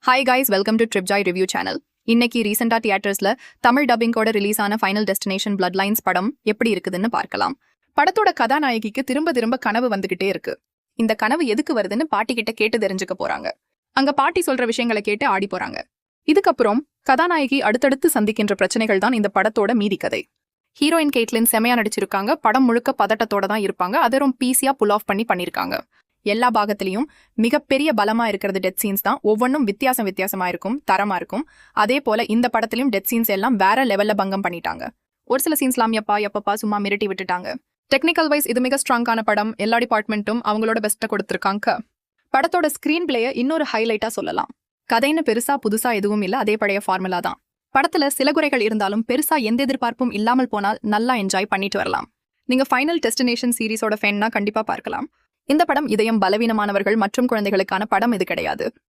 Hi guys, welcome to Tripjoy review channel. இன்னைக்கு ரீசெண்டா தியேட்டர்ஸ்ல தமிழ் டப்பிங்கோட ரிலீஸ் ஆன ஃபைனல் டெஸ்டினேஷன் பிளட் லைன்ஸ் படம் எப்படி இருக்குதுன்னு பார்க்கலாம். படத்தோட கதாநாயகிக்கு திரும்ப திரும்ப கனவு வந்துகிட்டே இருக்கு. இந்த கனவு எதுக்கு வருதுன்னு பாட்டி கிட்ட கேட்டு தெரிஞ்சுக்க போறாங்க. அங்க பாட்டி சொல்ற விஷயங்களை கேட்டு ஆடி போறாங்க. இதுக்கப்புறம் கதாநாயகி அடுத்தடுத்து சந்திக்கின்ற பிரச்சனைகள் தான் இந்த படத்தோட மீதி கதை. ஹீரோயின் கேட்லின் செமையா நடிச்சிருக்காங்க. படம் முழுக்க பதட்டத்தோட தான் இருப்பாங்க. அதை ரொம்ப பீஸியா புல் ஆஃப் பண்ணிருக்காங்க. எல்லா பாகத்திலையும் மிகப்பெரிய பலமா இருக்கிறது டெத் சீன்ஸ் தான். ஒவ்வொன்றும் வித்தியாசமா இருக்கும், தரமா இருக்கும். அதே போல இந்த படத்திலையும் டெத் சீன்ஸ் எல்லாம் வேற லெவல்ல பங்கம் பண்ணிட்டாங்க. ஒரு சில சீன்ஸ்லாம் எப்பப்பா சும்மா மிரட்டி விட்டுட்டாங்க. டெக்னிக்கல் வைஸ் இது மிக ஸ்ட்ராங்கான படம். எல்லா டிபார்ட்மெண்ட்டும் அவங்களோட பெஸ்ட்டை கொடுத்திருக்காங்க. படத்தோட ஸ்கிரீன் பிளேயை இன்னொரு ஹைலைட்டா சொல்லலாம். கதைன்னு பெருசா புதுசா எதுவும் இல்ல, அதே பழைய ஃபார்முலா தான். படத்துல சில குறைகள் இருந்தாலும் பெருசா எந்த எதிர்பார்ப்பும் இல்லாமல் போனால் நல்லா என்ஜாய் பண்ணிட்டு வரலாம். நீங்க ஃபைனல் டெஸ்டினேஷன் சீரிஸோட ஃபேன்னா கண்டிப்பா பார்க்கலாம். இந்த படம் இதயம் பலவீனமானவர்கள் மற்றும் குழந்தைகளுக்கான படம் இது கிடையாது.